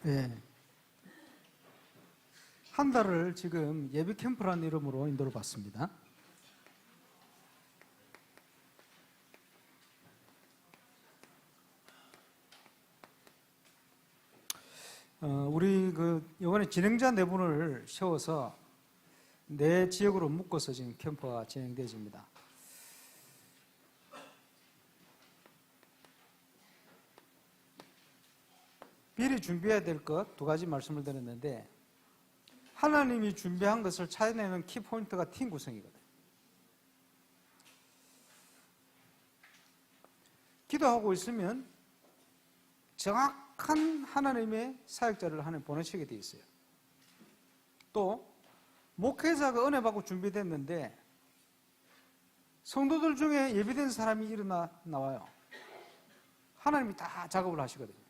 예. 한 달을 지금 예비 캠프라는 이름으로 인도를 받습니다. 우리 이번에 진행자 4분을 세워서 4지역으로 묶어서 지금 캠프가 진행되어집니다. 미리 준비해야 될 것 2가지 말씀을 드렸는데, 하나님이 준비한 것을 찾아내는 키포인트가 팀 구성이거든요. 기도하고 있으면 정확한 하나님의 사역자를 하나님 보내시게 돼 있어요. 또 목회자가 은혜 받고 준비됐는데 성도들 중에 예비된 사람이 나와요. 하나님이 다 작업을 하시거든요.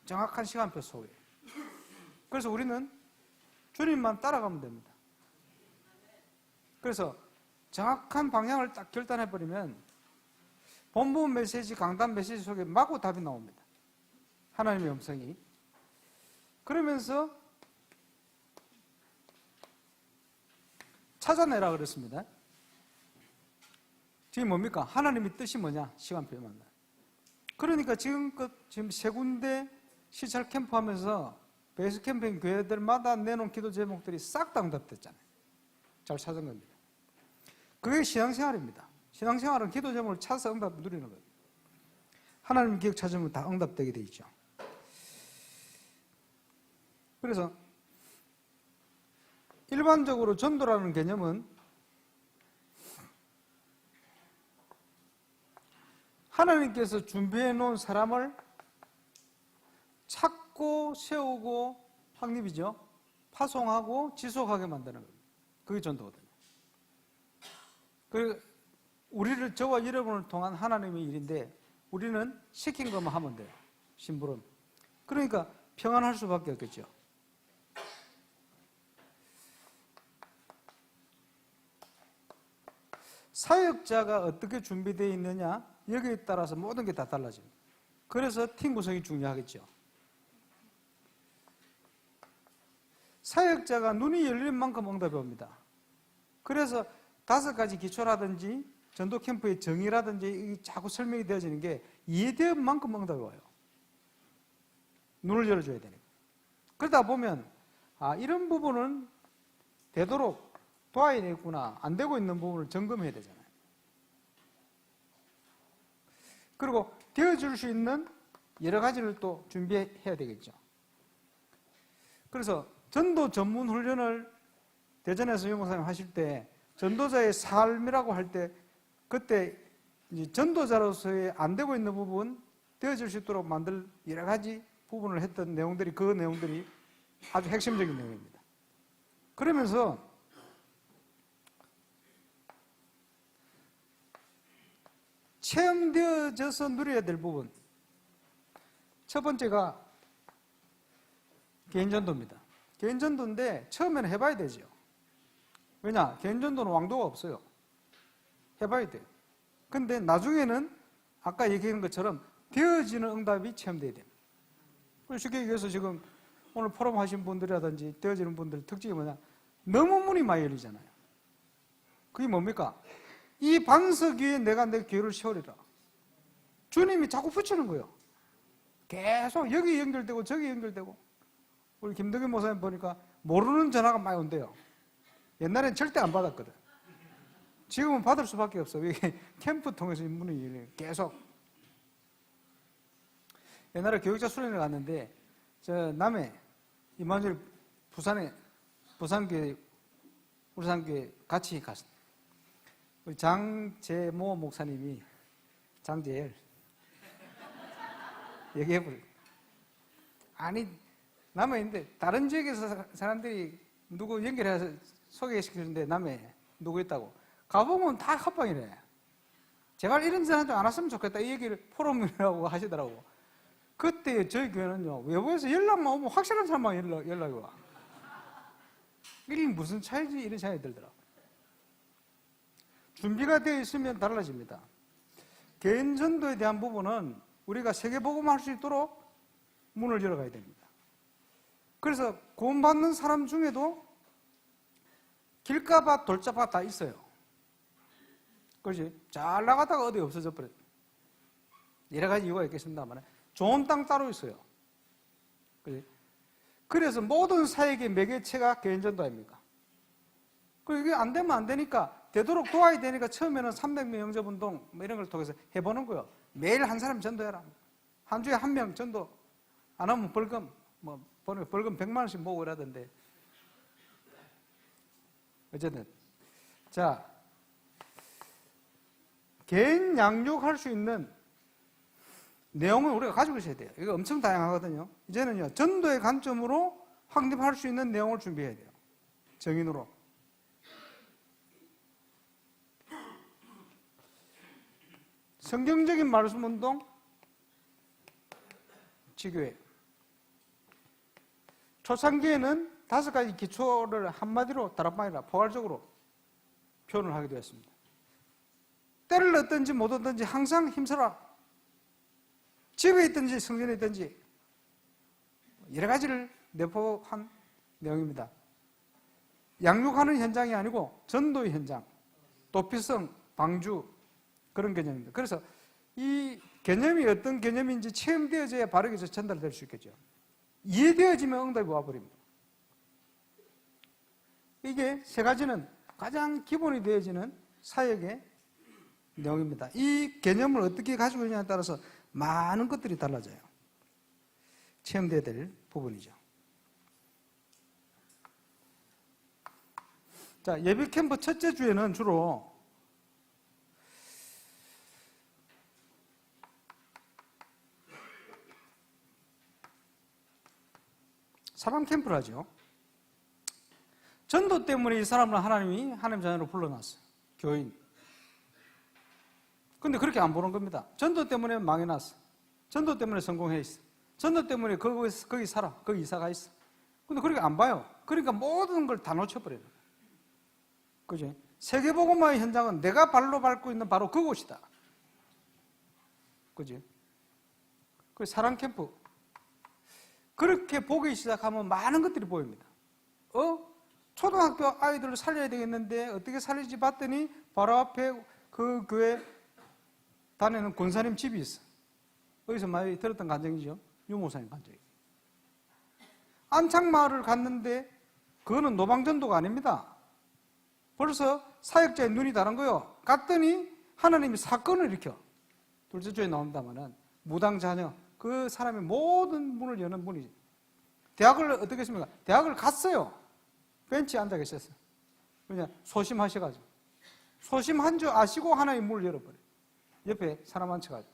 정확한 시간표 속에. 그래서 우리는 주님만 따라가면 됩니다. 그래서 정확한 방향을 딱 결단해버리면 본부 메시지, 강단 메시지 속에 마구 답이 나옵니다. 하나님의 음성이. 그러면서 찾아내라 그랬습니다. 지금 뭡니까? 하나님의 뜻이 뭐냐? 시간표에 맞나. 그러니까 지금 3군데 시찰 캠프 하면서 베이스 캠핑 교회들마다 내놓은 기도 제목들이 싹 다 응답됐잖아요. 잘 찾은 겁니다. 그게 신앙생활입니다. 신앙생활은 기도 제목을 찾아서 응답 누리는 거예요. 하나님 기억 찾으면 다 응답되게 돼 있죠. 그래서 일반적으로 전도라는 개념은 하나님께서 준비해 놓은 사람을 찾고 세우고 확립이죠. 파송하고 지속하게 만드는 겁니다. 그게 전도거든요. 우리를, 저와 여러분을 통한 하나님의 일인데 우리는 시킨 것만 하면 돼요. 심부름. 그러니까 평안할 수밖에 없겠죠. 사역자가 어떻게 준비되어 있느냐, 여기에 따라서 모든 게 다 달라집니다. 그래서 팀 구성이 중요하겠죠. 사역자가 눈이 열린 만큼 응답이 옵니다. 그래서 5가지 기초라든지 전도 캠프의 정의라든지 자꾸 설명이 되어지는 게 이해된 만큼 응답이 와요. 눈을 열어줘야 되니까. 그러다 보면 이런 부분은 되도록 도와야 되겠구나, 안 되고 있는 부분을 점검해야 되잖아요. 그리고 되어줄 수 있는 여러 가지를 또 준비해야 되겠죠. 그래서 전도 전문 훈련을 대전에서 영목사님 하실 때 전도자의 삶이라고 할 때 그때 전도자로서의 안 되고 있는 부분 되어질 수 있도록 만들 여러 가지 부분을 했던 내용들이, 그 내용들이 아주 핵심적인 내용입니다. 그러면서 체험되어져서 누려야 될 부분, 첫 번째가 개인전도입니다. 개인전도인데 처음에는 해봐야 되죠. 왜냐? 개인전도는 왕도가 없어요. 해봐야 돼요. 근데 나중에는 아까 얘기한 것처럼 되어지는 응답이 체험돼야 됩니다. 쉽게 얘기해서 지금 오늘 포럼 하신 분들이라든지 되어지는 분들 특징이 뭐냐? 너무 문이 많이 열리잖아요. 그게 뭡니까? 이 반석 위에 내가 내 교회를 세우리라. 주님이 자꾸 붙이는 거예요. 계속 여기 연결되고 저기 연결되고. 우리 김덕현 목사님 보니까 모르는 전화가 많이 온대요. 옛날엔 절대 안 받았거든. 지금은 받을 수밖에 없어. 이게 캠프 통해서 문이 열려요. 계속. 옛날에 교육자 수련회 갔는데 저 남해 이만주일 부산교회 울산교회 같이 갔습니다. 우리 장재모 목사님이 장재열 얘기해버려요. 아니 남해 있는데 다른 지역에서 사람들이 누구 연결해서 소개시키는데 남해 누구 있다고 가보면 다 합방이래. 제발 이런 사람 좀 안 왔으면 좋겠다 이 얘기를 포럼이라고 하시더라고. 그때 저희 교회는요, 외부에서 연락만 오면 확실한 사람만 연락이 와. 이게 무슨 차이지? 이런 생각이 들더라고. 준비가 되어 있으면 달라집니다. 개인 전도에 대한 부분은 우리가 세계복음화 할 수 있도록 문을 열어가야 됩니다. 그래서 구원받는 사람 중에도 길가밭, 돌짝밭 다 있어요. 그렇지? 잘 나가다가 어디 없어져 버렸어요. 여러 가지 이유가 있겠습니다만 좋은 땅 따로 있어요. 그렇지? 그래서 모든 사역의 매개체가 개인전도 아닙니까? 이게 안 되면 안 되니까 되도록 도와야 되니까 처음에는 300명 영접운동 뭐 이런 걸 통해서 해보는 거예요. 매일 한 사람 전도해라. 한 주에 한 명 전도 안 하면 벌금, 뭐 벌금 100만 원씩 모으고 이러던데. 어쨌든 자, 개인 양육할 수 있는 내용은 우리가 가지고 있어야 돼요. 이거 엄청 다양하거든요. 이제는요, 전도의 관점으로 확립할 수 있는 내용을 준비해야 돼요. 정인으로. 성경적인 말씀 운동, 지교회. 초창기에는 5가지 기초를 한마디로 다락방이라 포괄적으로 표현을 하게 되었습니다. 때를 얻든지 못 얻든지 항상 힘써라. 집에 있든지 성전에 있든지 여러 가지를 내포한 내용입니다. 양육하는 현장이 아니고 전도의 현장, 도피성, 방주 그런 개념입니다. 그래서 이 개념이 어떤 개념인지 체험되어져야 바르게 전달될 수 있겠죠. 이해되어지면 응답이 와버립니다. 이게 세 가지는 가장 기본이 되어지는 사역의 내용입니다. 이 개념을 어떻게 가지고 있냐에 따라서 많은 것들이 달라져요. 체험되어야 될 부분이죠. 자, 예비 캠프 첫째 주에는 주로 사람 캠프를 하죠. 전도 때문에 이 사람을 하나님이 하나님 자녀로 불러놨어요. 교인. 근데 그렇게 안 보는 겁니다. 전도 때문에 망해놨어. 전도 때문에 성공해 있어. 전도 때문에 거기 살아. 거기 이사가 있어. 근데 그렇게 안 봐요. 그러니까 모든 걸 다 놓쳐버려요. 그죠? 세계복음화의 현장은 내가 발로 밟고 있는 바로 그곳이다. 그죠? 그 사랑 캠프. 그렇게 보기 시작하면 많은 것들이 보입니다. 초등학교 아이들을 살려야 되겠는데 어떻게 살릴지 봤더니 바로 앞에 그 교회 다니는 권사님 집이 있어. 어디서 많이 들었던 간증이죠. 유목사님 간증이에요. 안창마을을 갔는데 그거는 노방전도가 아닙니다. 벌써 사역자의 눈이 다른 거예요. 갔더니 하나님이 사건을 일으켜. 둘째 주에 나온다면은 무당자녀 그 사람의 모든 문을 여는 분이지. 대학을 어떻게 했습니까? 대학을 갔어요. 벤치에 앉아 계셨어요. 그냥 소심하셔가지고. 소심한 줄 아시고 하나님 문을 열어버려요. 옆에 사람 앉혀가지고.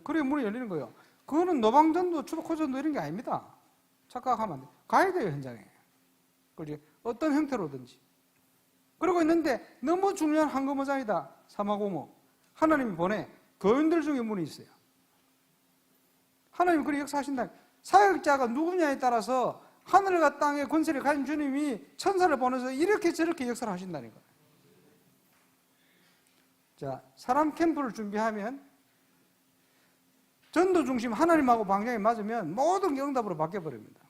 그래 문이 열리는 거예요. 그거는 노방전도, 추박호전도 이런 게 아닙니다. 착각하면 안 돼요. 가야 돼요, 현장에. 그렇지? 어떤 형태로든지. 그러고 있는데 너무 중요한 한거모장이다. 사마고모. 하나님이 보내. 교인들 중에 문이 있어요. 하나님이 그렇게 역사하신다. 사역자가 누구냐에 따라서 하늘과 땅의 권세를 가진 주님이 천사를 보내서 이렇게 저렇게 역사를 하신다니까요. 자, 사람 캠프를 준비하면 전도 중심 하나님하고 방향이 맞으면 모든 게 응답으로 바뀌어버립니다.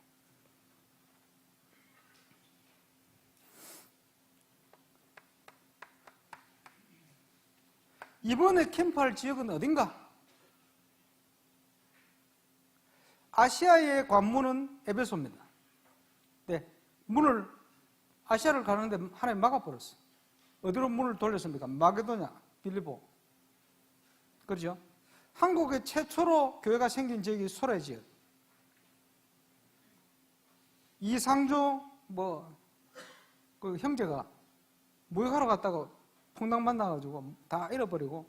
이번에 캠프할 지역은 어딘가? 아시아의 관문은 에베소입니다. 네, 아시아를 가는데 하나님 막아버렸어요. 어디로 문을 돌렸습니까? 마게도냐, 빌리보. 그렇죠? 한국에 최초로 교회가 생긴 지역이 소래 지역. 이상조 그 형제가 무역하러 갔다가 풍당 만나가지고 다 잃어버리고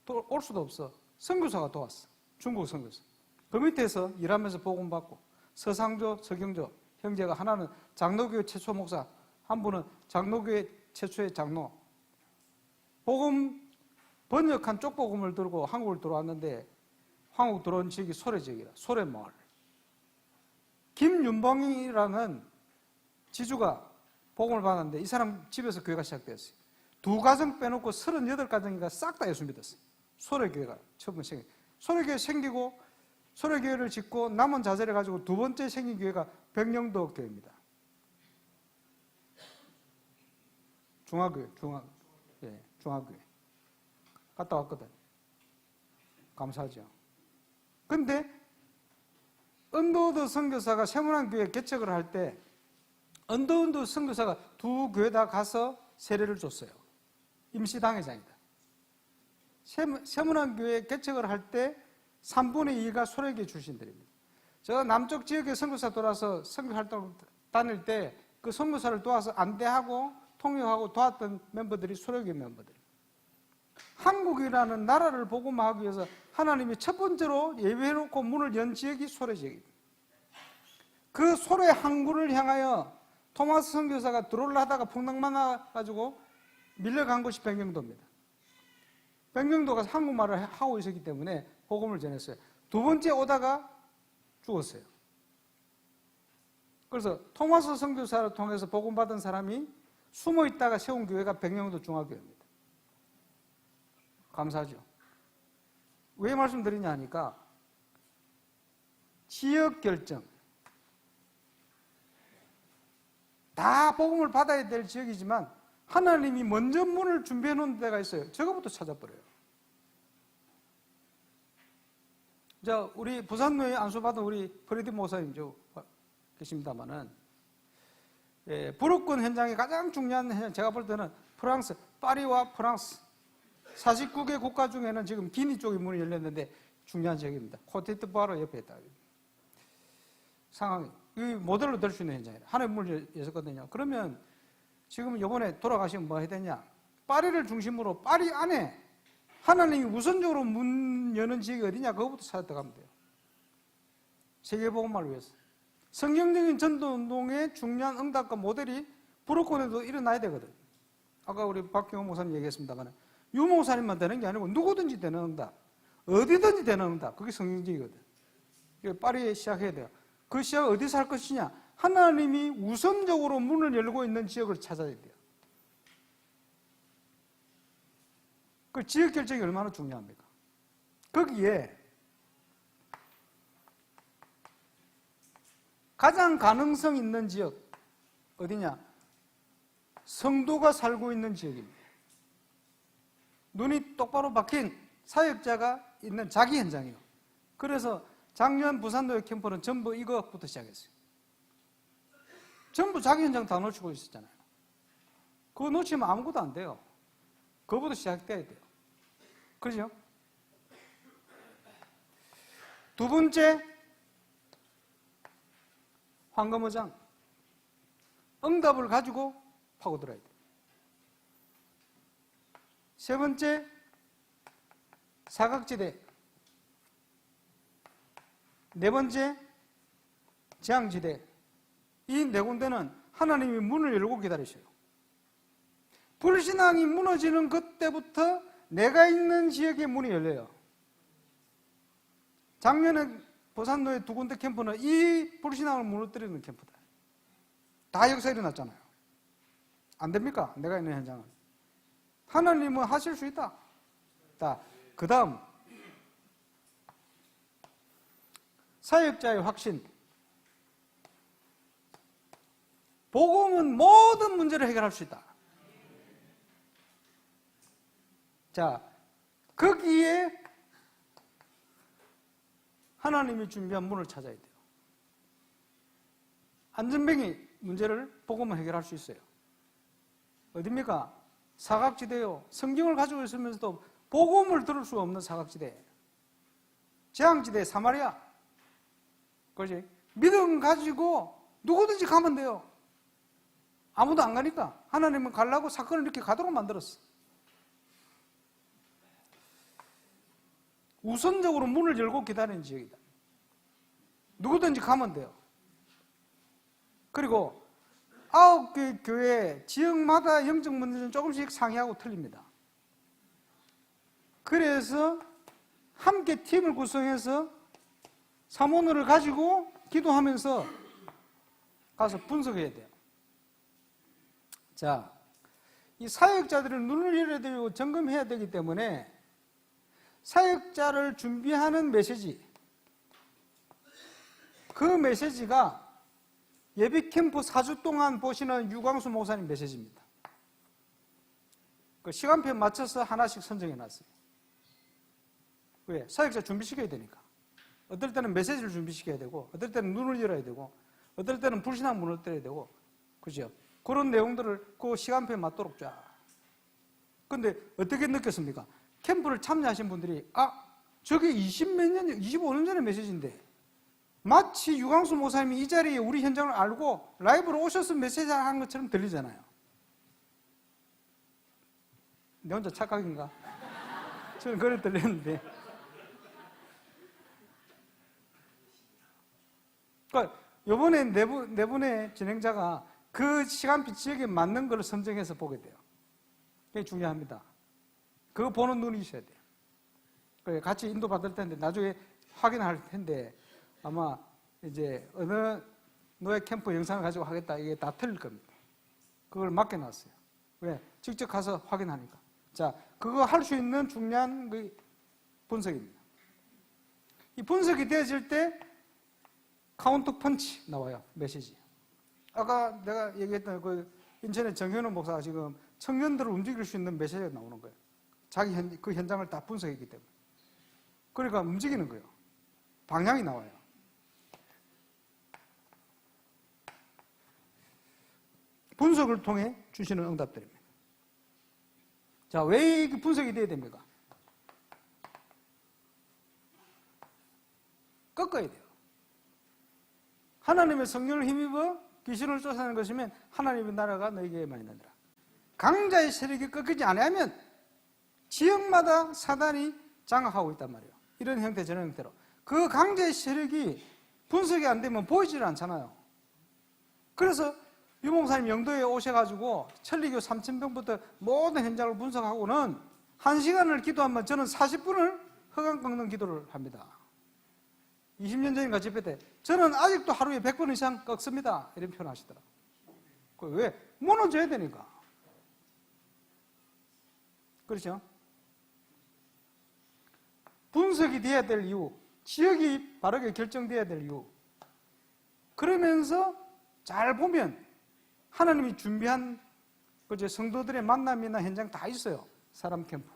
또 올 수도 없어. 선교사가 도왔어. 중국 선교사. 그 밑에서 일하면서 복음받고 서상조, 서경조 형제가 하나는 장로교회 최초 목사, 한 분은 장로교회 최초의 장로. 복음 번역한 쪽복음을 들고 한국을 들어왔는데 한국 들어온 지역이 소래 지역이라 소래 마을. 김윤봉이라는 지주가 복음을 받았는데 이 사람 집에서 교회가 시작되었어요. 2가정 빼놓고 38가정이가 싹 다 예수 믿었어요. 소래 교회가 처음 생겨. 소래 교회 생기고 소래교회를 짓고 남은 자재를 가지고 두 번째 생긴 교회가 백령도 교회입니다. 중화교회. 갔다 왔거든. 감사하죠. 근데 언더우드 선교사가 세문안교회 개척을 할 때 언더우드 선교사가 두 교회 다 가서 세례를 줬어요. 임시당회장이다. 세문안교회 개척을 할 때 3분의 2가 소래교회 출신들입니다. 제가 남쪽 지역에 선교사 돌아서 선교활동 다닐 때 그 선교사를 도와서 안대하고 통역하고 도왔던 멤버들이 소래교회 멤버들입니다. 한국이라는 나라를 복음화하기 위해서 하나님이 첫 번째로 예배해놓고 문을 연 지역이 소래 지역입니다. 그 소래 항구를 향하여 토마스 선교사가 들어올라 하다가 풍랑 만나가지고 밀려간 곳이 백령도입니다. 백령도가 한국말을 하고 있었기 때문에 복음을 전했어요. 두 번째 오다가 죽었어요. 그래서 토마스 선교사를 통해서 복음 받은 사람이 숨어 있다가 세운 교회가 백령도 중화교회입니다. 감사하죠. 왜 말씀드리냐 하니까 지역 결정, 다 복음을 받아야 될 지역이지만 하나님이 먼저 문을 준비해 놓은 데가 있어요. 저거부터 찾아버려요. 자, 우리 부산로에 안수받은 우리 프레디 목사님 계십니다만은, 불어권 현장에 가장 중요한 현장, 제가 볼 때는 프랑스, 파리와 프랑스 49개 국가 중에는 지금 기니 쪽에 문이 열렸는데 중요한 지역입니다. 코테디부아르 옆에 있다. 상황이 이 모델로 될 수 있는 현장이에요. 하나의 문을 열었거든요. 그러면 지금 이번에 돌아가시면 뭐 해야 되냐? 파리를 중심으로 파리 안에 하나님이 우선적으로 문 여는 지역이 어디냐? 그거부터 찾아 들어가면 돼요. 세계복음화를 위해서. 성경적인 전도운동의 중요한 응답과 모델이 불어권에도 일어나야 되거든. 아까 우리 박경호 목사님 얘기했습니다만 유 목사님만 되는 게 아니고 누구든지 되는 응답, 어디든지 되는 응답, 그게 성경적이거든. 파리에 시작해야 돼요. 그 시작을 어디서 할 것이냐? 하나님이 우선적으로 문을 열고 있는 지역을 찾아야 돼요. 그 지역 결정이 얼마나 중요합니까? 거기에 가장 가능성 있는 지역 어디냐? 성도가 살고 있는 지역입니다. 눈이 똑바로 박힌 사역자가 있는 자기 현장이에요. 그래서 작년 부산도의 캠프는 전부 이것부터 시작했어요. 전부 자기 현장 다 놓치고 있었잖아요. 그거 놓치면 아무것도 안 돼요. 그거부터 시작돼야 돼요. 그렇죠? 두 번째, 황금어장. 응답을 가지고 파고들어야 돼요. 세 번째, 사각지대. 네 번째, 재앙지대. 이 네 군데는 하나님이 문을 열고 기다리셔요. 불신앙이 무너지는 그때부터 내가 있는 지역에 문이 열려요. 작년에 부산로의 두 군데 캠프는 이 불신앙을 무너뜨리는 캠프다. 다 역사 일어났잖아요. 안 됩니까? 내가 있는 현장은. 하나님은 하실 수 있다. 그 다음, 사역자의 확신. 복음은 모든 문제를 해결할 수 있다. 자, 거기에 하나님이 준비한 문을 찾아야 돼요. 안전뱅이 문제를 복음은 해결할 수 있어요. 어딥니까? 사각지대요. 성경을 가지고 있으면서도 복음을 들을 수 없는 사각지대. 재앙지대 사마리아. 그렇지? 믿음 가지고 누구든지 가면 돼요. 아무도 안 가니까 하나님은 가려고 사건을 이렇게 가도록 만들었어. 우선적으로 문을 열고 기다리는 지역이다. 누구든지 가면 돼요. 그리고 9개 교회 지역마다 영적 문제는 조금씩 상이하고 틀립니다. 그래서 함께 팀을 구성해서 사모노를 가지고 기도하면서 가서 분석해야 돼요. 자, 이 사역자들은 눈을 열어야 되고 점검해야 되기 때문에 사역자를 준비하는 메시지, 그 메시지가 예비 캠프 4주 동안 보시는 유광수 목사님 메시지입니다. 그 시간표에 맞춰서 하나씩 선정해 놨어요. 왜? 사역자 준비시켜야 되니까. 어떨 때는 메시지를 준비시켜야 되고, 어떨 때는 눈을 열어야 되고, 어떨 때는 불신앙 문을 때려야 되고, 그죠? 그런 내용들을 그 시간표에 맞도록 쫙. 근데 어떻게 느꼈습니까? 캠프를 참여하신 분들이, 저게 20몇 년, 25년 전의 메시지인데, 마치 유광수 목사님이 이 자리에 우리 현장을 알고 라이브로 오셔서 메시지 하는 것처럼 들리잖아요. 내 혼자 착각인가? 저는 그래 들렸는데. 그러니까 이번에 네 분의 진행자가 그 시간표 지역에 맞는 걸 선정해서 보게 돼요. 그게 중요합니다. 그거 보는 눈이 있어야 돼요. 같이 인도받을 텐데 나중에 확인할 텐데 아마 이제 어느 노예 캠프 영상을 가지고 하겠다 이게 다 틀릴 겁니다. 그걸 맡겨놨어요. 왜? 직접 가서 확인하니까. 자, 그거 할 수 있는 중요한 그 분석입니다. 이 분석이 되어질 때 카운터 펀치 나와요. 메시지. 아까 내가 얘기했던 그 인천의 정현우 목사가 지금 청년들을 움직일 수 있는 메시지가 나오는 거예요. 자기 그 현장을 다 분석했기 때문에. 그러니까 움직이는 거예요. 방향이 나와요. 분석을 통해 주시는 응답들입니다. 자, 왜 이게 분석이 돼야 됩니까? 꺾어야 돼요. 하나님의 성령을 힘입어 귀신을 쫓아내는 것이면 하나님의 나라가 너에게 많이 나더라. 강자의 세력이 꺾이지 않으면 지역마다 사단이 장악하고 있단 말이에요. 이런 형태 저런 형태로. 그 강자의 세력이 분석이 안 되면 보이질 않잖아요. 그래서 유 목사님 영도에 오셔가지고 천리교 3,000병부터 모든 현장을 분석하고는 1시간을 기도하면 저는 40분을 허강 꺾는 기도를 합니다. 20년 전인가 집회 때 저는 아직도 하루에 100번 이상 꺾습니다. 이런 표현 하시더라고요. 왜? 무너져야 되니까. 그렇죠? 분석이 돼야 될 이유, 지역이 바르게 결정돼야 될 이유. 그러면서 잘 보면 하나님이 준비한 성도들의 만남이나 현장 다 있어요. 사람 캠프.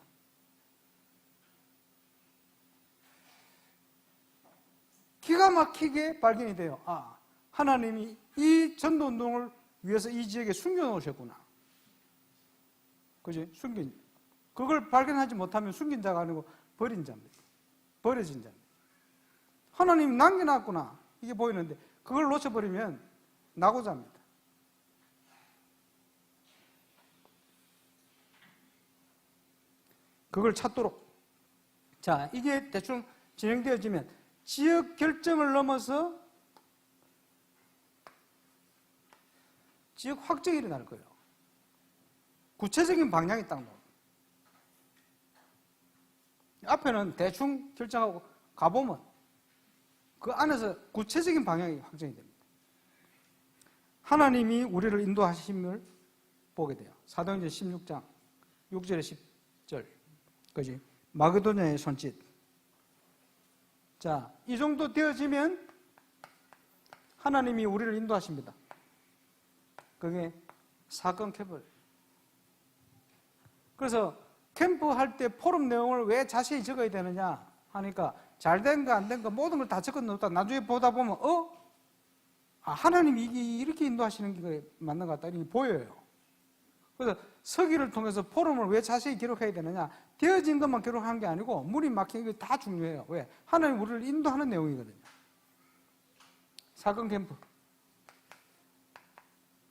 기가 막히게 발견이 돼요. 하나님이 이 전도운동을 위해서 이 지역에 숨겨놓으셨구나. 그지? 그걸 발견하지 못하면 숨긴 자가 아니고 버린 자입니다. 버려진 자입니다. 하나님이 남겨놨구나. 이게 보이는데 그걸 놓쳐버리면 낙오자입니다. 그걸 찾도록. 자, 이게 대충 진행되어지면 지역 결정을 넘어서 지역 확정이 일어날 거예요. 구체적인 방향이 딱 나옵니다. 앞에는 대충 결정하고 가보면 그 안에서 구체적인 방향이 확정이 됩니다. 하나님이 우리를 인도하심을 보게 돼요. 사도행전 16장 6절에 10절. 그지? 마게도냐의 손짓. 자, 이 정도 되어지면 하나님이 우리를 인도하십니다. 그게 사건 캠프. 그래서 캠프 할 때 포럼 내용을 왜 자세히 적어야 되느냐 하니까 잘 된 거 안 된 거 모든 걸 다 적어 놓다 나중에 보다 보면 하나님이 이렇게 인도하시는 게 맞는 것 같다 이렇게 보여요. 그래서 서기를 통해서 포럼을 왜 자세히 기록해야 되느냐, 되어진 것만 기록하는 게 아니고 물이 막히는 게 다 중요해요. 왜? 하나님 우리를 인도하는 내용이거든요. 사건 캠프.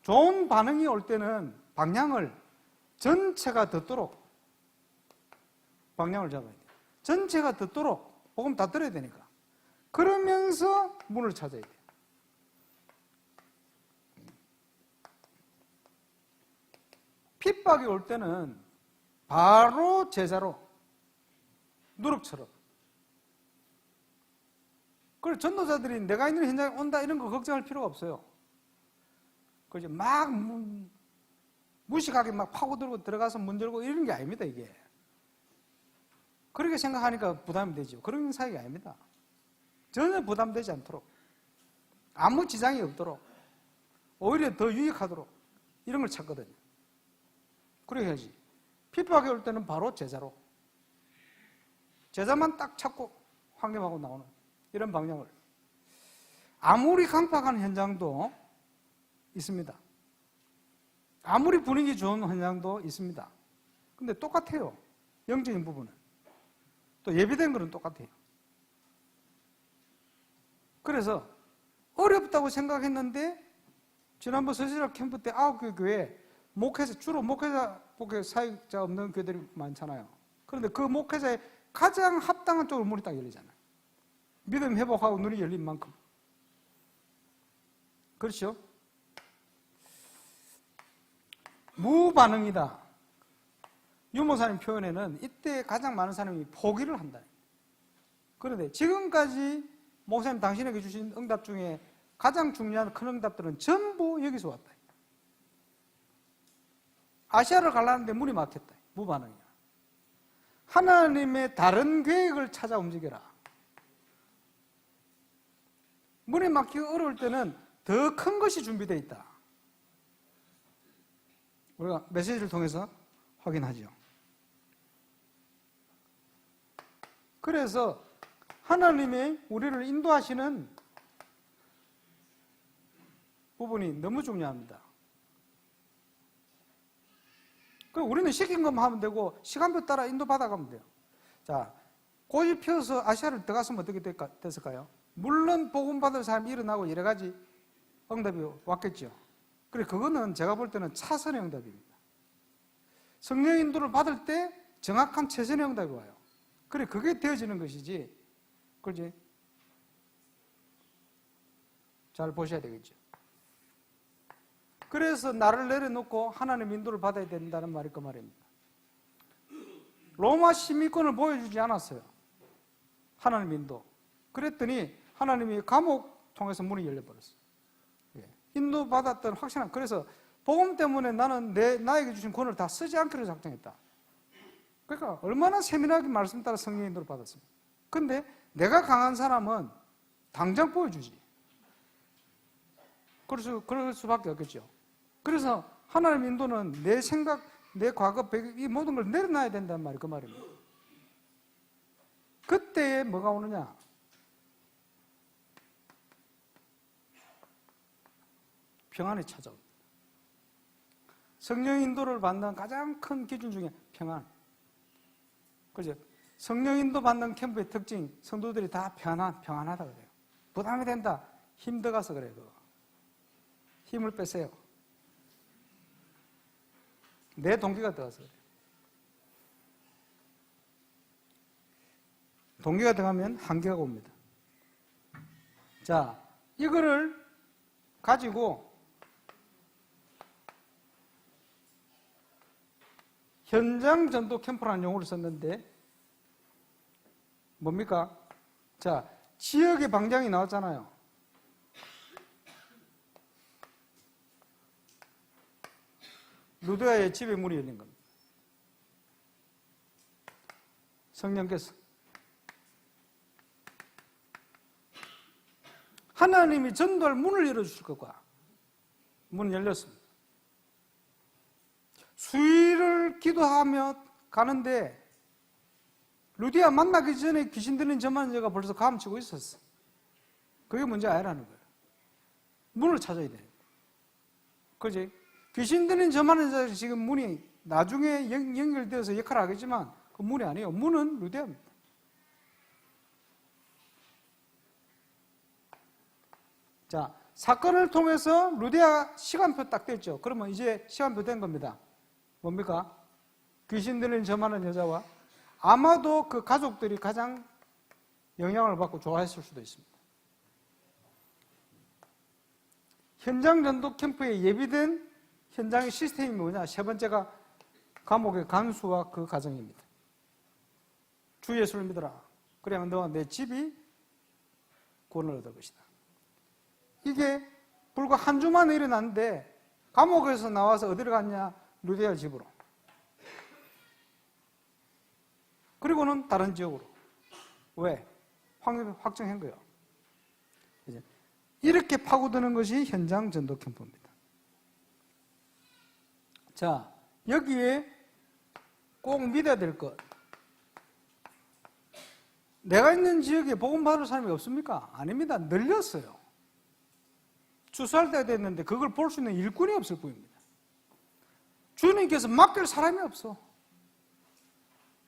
좋은 반응이 올 때는 방향을 전체가 듣도록 방향을 잡아야 돼요. 전체가 듣도록 복음 다 들어야 되니까. 그러면서 문을 찾아야 돼요. 핍박이 올 때는 바로 제자로 누룩처럼. 그걸 전도자들이 내가 있는 현장에 온다 이런 거 걱정할 필요가 없어요. 그죠? 막 무식하게 막 파고들고 들어가서 문 열고 이런 게 아닙니다, 이게. 그렇게 생각하니까 부담이 되죠. 그런 사역이 아닙니다. 전혀 부담되지 않도록. 아무 지장이 없도록, 오히려 더 유익하도록 이런 걸 찾거든요. 그래야지. 핍박이 올 때는 바로 제자로, 제자만 딱 찾고 황금하고 나오는 이런 방향을. 아무리 강팍한 현장도 있습니다. 아무리 분위기 좋은 현장도 있습니다. 근데 똑같아요. 영적인 부분은. 또 예비된 거는 똑같아요. 그래서 어렵다고 생각했는데 지난번 서지락 캠프 때 9개 교회 목회자, 주로 목회자 사역자 없는 교회들이 많잖아요. 그런데 그 목회자의 가장 합당한 쪽으로 문이 딱 열리잖아요. 믿음 회복하고 눈이 열린 만큼. 그렇죠? 무반응이다. 유목사님 표현에는 이때 가장 많은 사람이 포기를 한다. 그런데 지금까지 목사님 당신에게 주신 응답 중에 가장 중요한 큰 응답들은 전부 여기서 왔다. 아시아를 가려는데 문이 막혔다. 무반응이야. 하나님의 다른 계획을 찾아 움직여라. 문이 막히기 어려울 때는 더 큰 것이 준비되어 있다. 우리가 메시지를 통해서 확인하죠. 그래서 하나님이 우리를 인도하시는 부분이 너무 중요합니다. 우리는 시킨 것만 하면 되고 시간표 따라 인도받아가면 돼요. 자, 고집 피워서 아시아를 들어갔으면 어떻게 됐을까요? 물론 복음 받을 사람이 일어나고 여러 가지 응답이 왔겠죠. 그래, 그거는 제가 볼 때는 차선의 응답입니다. 성령 인도를 받을 때 정확한 최선의 응답이 와요. 그래, 그게 되어지는 것이지. 그렇지? 잘 보셔야 되겠죠. 그래서 나를 내려놓고 하나님 인도를 받아야 된다는 말이 그 말입니다. 로마 시민권을 보여주지 않았어요. 하나님 인도. 그랬더니 하나님이 감옥 통해서 문이 열려버렸어요. 인도 받았던 확신한. 그래서 복음 때문에 나는 나에게 주신 권을 다 쓰지 않기로 작정했다. 그러니까 얼마나 세밀하게 말씀 따라 성령 인도를 받았습니다. 근데 내가 강한 사람은 당장 보여주지. 그럴 수밖에 없겠죠. 그래서 하나님 인도는 내 생각, 내 과거, 이 모든 걸 내려놔야 된다는 말이 그 말입니다. 그때에 뭐가 오느냐? 평안이 찾아옵니다. 성령 인도를 받는 가장 큰 기준 중에 평안. 그죠? 성령 인도 받는 캠프의 특징, 성도들이 다 평안하다 그래요. 부담이 된다. 힘들어서 그래요. 그거. 힘을 빼세요. 내 동기가 들어가서 그래요. 동기가 들어가면 한계가 옵니다. 자, 이거를 가지고 현장 전도 캠프라는 용어를 썼는데 뭡니까? 자, 지역의 방장이 나왔잖아요. 루드야의 집에 문이 열린 겁니다. 성령께서 하나님이 전도할 문을 열어주실 것과 문이 열렸습니다. 수일을 기도하며 가는데 루디아 만나기 전에 귀신 들린 저만여자가 벌써 감치고 있었어. 그게 문제 아니라는 거예요. 문을 찾아야 돼요. 그지? 귀신 들린 저만여자가 지금 문이 나중에 연결되어서 역할을 하겠지만 그 문이 아니에요. 문은 루디아입니다. 자, 사건을 통해서 루디아 시간표 딱 됐죠. 그러면 이제 시간표 된 겁니다. 뭡니까? 귀신 들린 저만한 여자와 아마도 그 가족들이 가장 영향을 받고 좋아했을 수도 있습니다. 현장 전도 캠프에 예비된 현장의 시스템이 뭐냐? 세 번째가 감옥의 간수와 그 가정입니다. 주 예수를 믿어라. 그래야만 너와 내 집이 구원을 얻을 것이다. 이게 불과 한 주 만에 일어났는데 감옥에서 나와서 어디로 갔냐? 루디아 집으로. 그리고는 다른 지역으로. 왜? 확정한 거예요. 이제 이렇게 파고드는 것이 현장 전도 캠프입니다. 자, 여기에 꼭 믿어야 될 것. 내가 있는 지역에 복음 받을 사람이 없습니까? 아닙니다. 늘렸어요. 추수할 때가 됐는데 그걸 볼 수 있는 일꾼이 없을 뿐입니다. 주님께서 맡길 사람이 없어.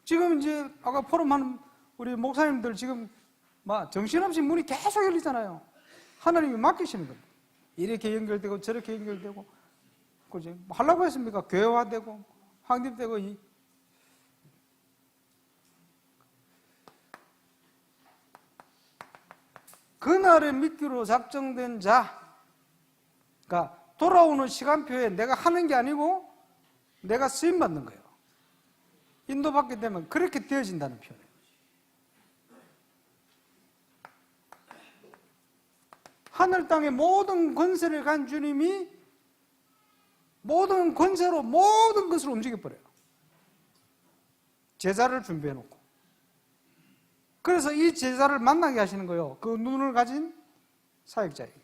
지금 이제 아까 포럼하는 우리 목사님들 지금 막 정신없이 문이 계속 열리잖아요. 하나님이 맡기시는 겁니다. 이렇게 연결되고 저렇게 연결되고, 그지? 뭐 하려고 했습니까? 교회화되고 확립되고. 그날의 미끼로 작정된 자가 돌아오는 시간표에 내가 하는 게 아니고 내가 쓰임 받는 거예요. 인도받게 되면 그렇게 되어진다는 표현이에요. 하늘 땅의 모든 권세를 간 주님이 모든 권세로 모든 것을 움직여버려요. 제자를 준비해 놓고. 그래서 이 제자를 만나게 하시는 거예요. 그 눈을 가진 사역자에게.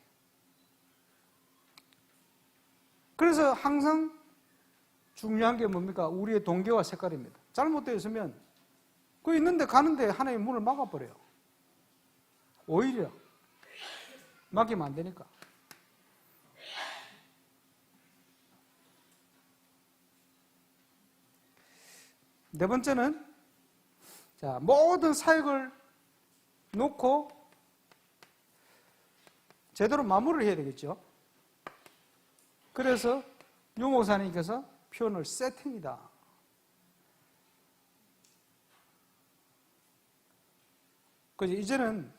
그래서 항상 중요한 게 뭡니까? 우리의 동기와 색깔입니다. 잘못되어 있으면 그 있는데 가는데 하나님의 문을 막아버려요. 오히려 막히면 안 되니까. 네 번째는, 자, 모든 사역을 놓고 제대로 마무리를 해야 되겠죠. 그래서 유 목사님께서 표현을 세팅이다. 그래서 이제는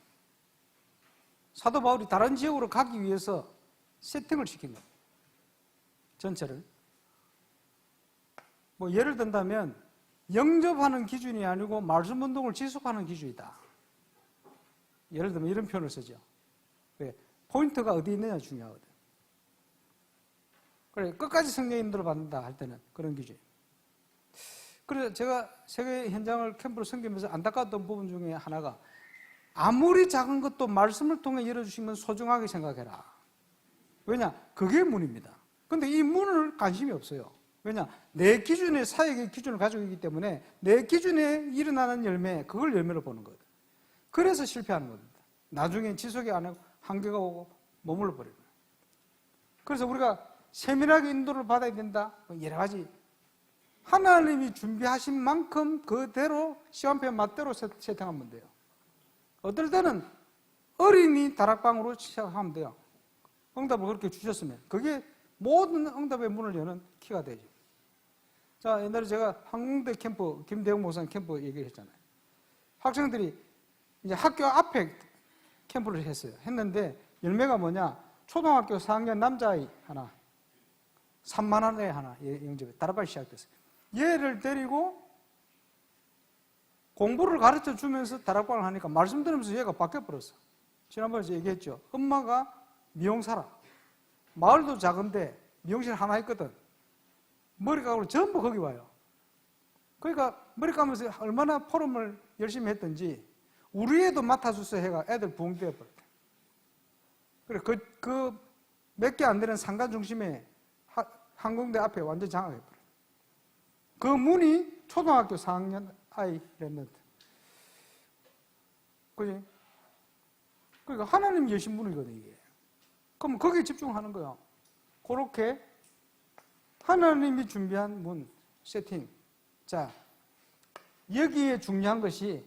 사도 바울이 다른 지역으로 가기 위해서 세팅을 시킨 겁니다. 전체를. 뭐 예를 든다면 영접하는 기준이 아니고 말씀 운동을 지속하는 기준이다. 예를 들면 이런 표현을 쓰죠. 왜? 포인트가 어디 있느냐 중요하거든. 그래, 끝까지 성령 인도를 받는다 할 때는 그런 기준. 그래서 제가 세계 현장을 캠프로 섬기면서 안타까웠던 부분 중에 하나가, 아무리 작은 것도 말씀을 통해 열어주신 건 소중하게 생각해라. 왜냐? 그게 문입니다. 근데 이 문을 관심이 없어요. 왜냐? 내 기준의 사역의 기준을 가지고 있기 때문에 내 기준에 일어나는 열매, 그걸 열매로 보는 거거든. 그래서 실패하는 겁니다. 나중에 지속이 안 하고 한계가 오고 머물러 버리는 거예요. 그래서 우리가 세밀하게 인도를 받아야 된다. 여러 가지. 하나님이 준비하신 만큼 그대로 시간표 맞대로 세팅하면 돼요. 어떨 때는 어린이 다락방으로 시작하면 돼요. 응답을 그렇게 주셨으면 그게 모든 응답의 문을 여는 키가 되죠. 자, 옛날에 제가 항공대 캠프, 김대웅 목사님 캠프 얘기했잖아요. 학생들이 이제 학교 앞에 캠프를 했어요. 했는데 열매가 뭐냐? 초등학교 4학년 남자아이 하나, 3만 원에 하나 영접에 다락방이 시작됐어요. 얘를 데리고 공부를 가르쳐 주면서 다락방을 하니까 말씀 들으면서 얘가 바뀌어버렸어. 지난번에 제가 얘기했죠. 엄마가 미용사라. 마을도 작은데 미용실 하나 있거든. 머리 감으로 전부 거기 와요. 그러니까 머리 감으면서 얼마나 포럼을 열심히 했던지 우리 애도 맡아주세요 해가 애들 부흥 되어버렸대. 그래, 그 몇 개 안 되는 상가 중심에 항공대 앞에 완전 장악해버려. 그 문이 초등학교 4학년 아이 랩런트. 그지? 그러니까 하나님 여신 문이거든, 이게. 그럼 거기에 집중하는 거야. 그렇게 하나님이 준비한 문, 세팅. 자, 여기에 중요한 것이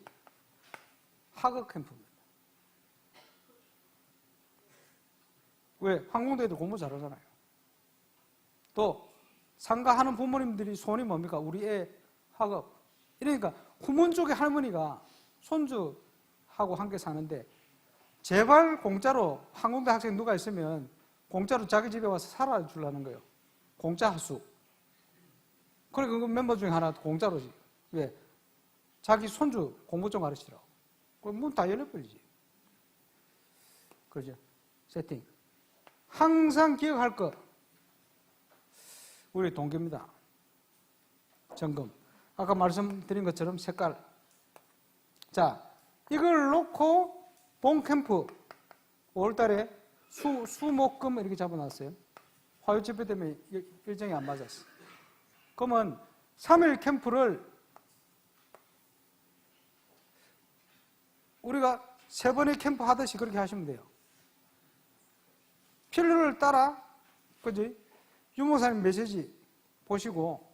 학업 캠프입니다. 왜? 항공대도 공부 잘하잖아요. 또 상가하는 부모님들이 소원이 뭡니까? 우리 애 학업. 이러니까 후문 쪽에 할머니가 손주하고 함께 사는데 제발 공짜로 항공대 학생 누가 있으면 공짜로 자기 집에 와서 살아주려는 거예요. 공짜 하수. 그래, 그 멤버 중에 하나 공짜로지. 왜? 자기 손주 공부 좀 가르치라고. 그럼 문 다 열려버리지. 그러죠? 세팅. 항상 기억할 것. 우리 동기입니다. 점검. 아까 말씀드린 것처럼 색깔. 자, 이걸 놓고 본 캠프 5월달에 수목금 이렇게 잡아놨어요. 화요집회 때문에 일정이 안 맞았어. 그러면 3일 캠프를 우리가 3번의 캠프 하듯이 그렇게 하시면 돼요. 필요를 따라, 그지? 유목사님 메시지 보시고,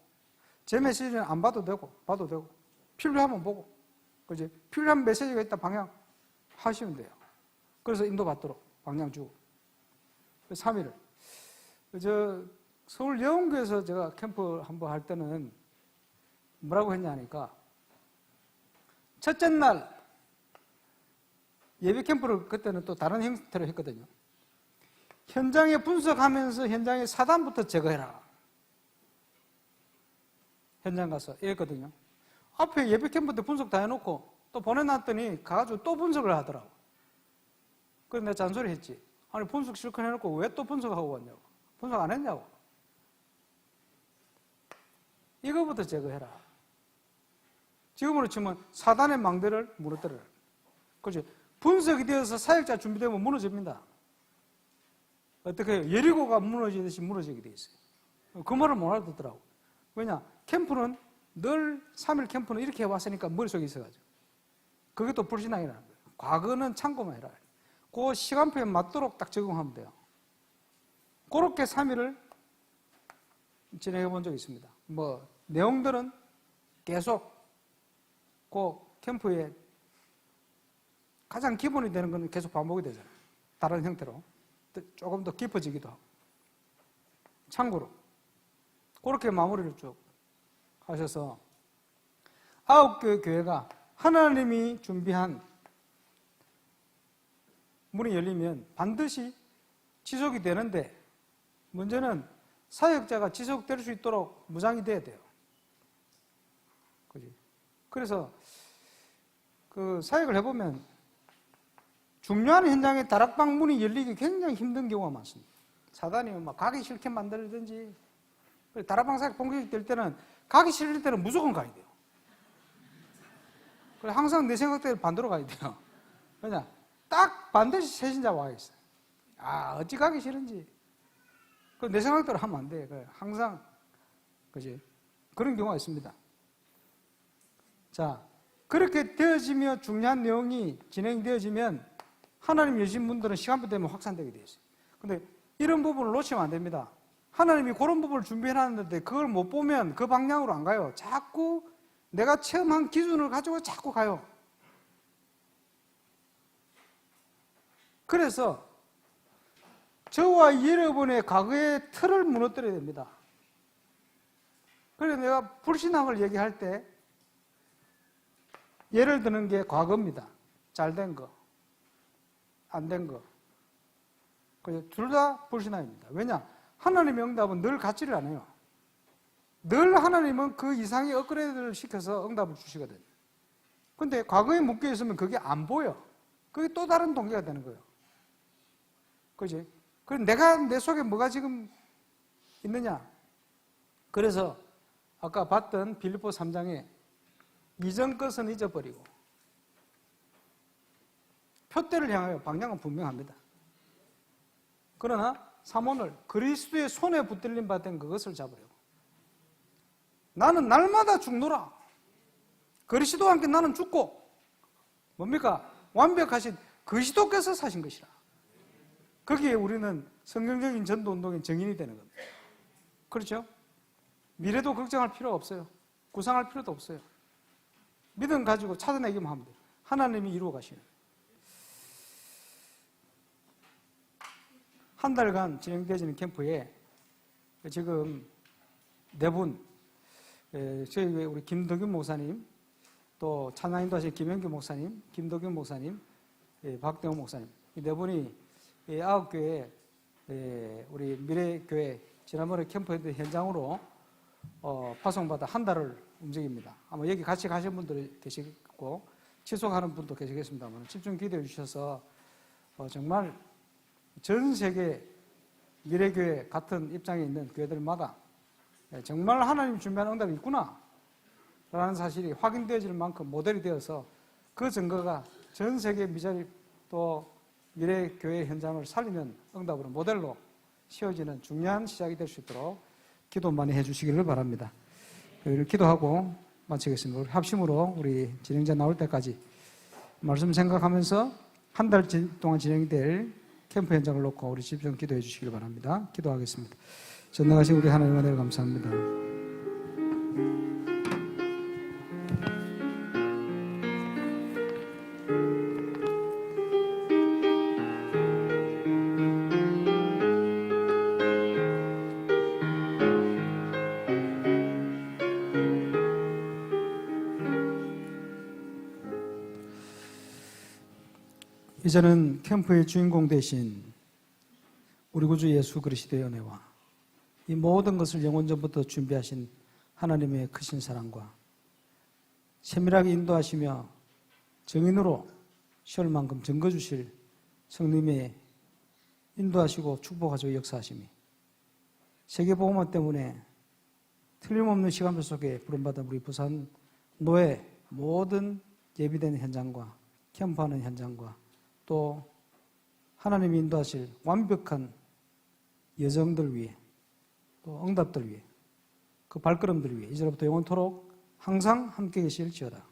제 메시지는 안 봐도 되고, 봐도 되고, 필요하면 보고, 그지? 필요한 메시지가 있다 방향 하시면 돼요. 그래서 인도받도록 방향 주고. 3일을. 서울 예원교에서 제가 캠프 한번 할 때는 뭐라고 했냐 하니까, 첫째 날, 예배 캠프를 그때는 또 다른 형태로 했거든요. 현장에 분석하면서 현장의 사단부터 제거해라. 현장 가서 이랬거든요. 앞에 예배 캠프 때 분석 다 해놓고 또 보내놨더니 가가지고 또 분석을 하더라고. 그래서 내가 잔소리 했지. 아니 분석 실컷 해놓고 왜 또 분석하고 왔냐고. 분석 안 했냐고. 이거부터 제거해라. 지금으로 치면 사단의 망대를 무너뜨려라. 그렇지? 분석이 되어서 사역자 준비되면 무너집니다. 어떻게 해요? 예리고가 무너지듯이 무너지게 돼 있어요. 그 말을 못 알아듣더라고. 왜냐? 캠프는 늘 3일 캠프는 이렇게 해왔으니까 머릿속에 있어가지고. 그게 또 불신앙이라는 거예요. 과거는 참고만 해라. 그 시간표에 맞도록 딱 적용하면 돼요. 그렇게 3일을 진행해 본 적이 있습니다. 내용들은 계속 그 캠프에 가장 기본이 되는 건 계속 반복이 되잖아요. 다른 형태로. 조금 더 깊어지기도 하고. 참고로, 그렇게 마무리를 쭉 하셔서 9개의 교회가 하나님이 준비한 문이 열리면 반드시 지속이 되는데 문제는 사역자가 지속될 수 있도록 무장이 돼야 돼요. 그지? 그래서 그 사역을 해보면 중요한 현장에 다락방 문이 열리기 굉장히 힘든 경우가 많습니다. 사단이 막 가기 싫게 만들든지, 다락방 사역 본격될 때는 가기 싫을 때는 무조건 가야 돼요. 그래서 항상 내 생각대로 반대로 가야 돼요. 왜냐? 딱 반드시 세신자 와 있어요. 어찌 가기 싫은지. 내 생각대로 하면 안 돼. 항상, 그지? 그런 경우가 있습니다. 자, 그렇게 되어지며 중요한 내용이 진행되어지면 하나님 여신 분들은 시간표 되면 확산되게 되어 있어요. 근데 이런 부분을 놓치면 안 됩니다. 하나님이 그런 부분을 준비해놨는데 그걸 못 보면 그 방향으로 안 가요. 자꾸 내가 체험한 기준을 가지고 자꾸 가요. 그래서 저와 여러분의 과거의 틀을 무너뜨려야 됩니다. 그래서 내가 불신앙을 얘기할 때 예를 드는 게 과거입니다. 잘된 거, 안 된 거. 둘 다 불신앙입니다. 왜냐? 하나님의 응답은 늘 같지를 않아요. 늘 하나님은 그 이상의 업그레이드를 시켜서 응답을 주시거든요. 근데 과거에 묶여 있으면 그게 안 보여. 그게 또 다른 동기가 되는 거예요. 그지? 그럼 내가 내 속에 뭐가 지금 있느냐? 그래서 아까 봤던 빌립보 3장에 이전 것은 잊어버리고 표대를 향하여 방향은 분명합니다. 그러나 사몬을 그리스도의 손에 붙들림 받은 그것을 잡으려고. 나는 날마다 죽노라. 그리스도와 함께 나는 죽고 뭡니까? 완벽하신 그리스도께서 사신 것이라. 거기에 우리는 성경적인 전도운동의 정인이 되는 겁니다. 그렇죠? 미래도 걱정할 필요가 없어요. 구상할 필요도 없어요. 믿음 가지고 찾아내기만 하면 돼요. 하나님이 이루어 가시는. 한 달간 진행되어지는 캠프에 지금 4분, 저희 우리 김덕윤 목사님, 또 찬양인도 하신 김영규 목사님, 김덕윤 목사님, 박대호 목사님, 이 4분이 9교회 우리 미래교회 지난번에 캠프했던 현장으로 파송받아 한 달을 움직입니다. 아마 여기 같이 가신 분들 계시고 지속하는 분도 계시겠습니다만 집중 기도해 주셔서 정말 전 세계 미래교회 같은 입장에 있는 교회들마다 정말 하나님 준비하는 응답이 있구나 라는 사실이 확인되어질 만큼 모델이 되어서 그 증거가 전 세계 미자립 또 미래 교회 현장을 살리는 응답으로 모델로 세워지는 중요한 시작이 될 수 있도록 기도 많이 해주시기를 바랍니다. 기도하고 마치겠습니다. 우리 합심으로 우리 진행자 나올 때까지 말씀 생각하면서 한 달 동안 진행될 캠프 현장을 놓고 우리 집중 기도해 주시길 바랍니다. 기도하겠습니다. 전능하신 우리 하나님 은혜를 감사합니다. 이제는 캠프의 주인공 되신 우리 구주 예수 그리스도의 은혜와 이 모든 것을 영원전부터 준비하신 하나님의 크신 사랑과 세밀하게 인도하시며 정인으로 시올 만큼 증거 주실 성님의 인도하시고 축복하시고 역사하심이 세계복음화 때문에 틀림없는 시간표 속에 부름받은 우리 부산 노회 모든 예비된 현장과 캠프하는 현장과 또 하나님이 인도하실 완벽한 여정들 위해 또 응답들 위해 그 발걸음들 위해 이제로부터 영원토록 항상 함께 계실지어다.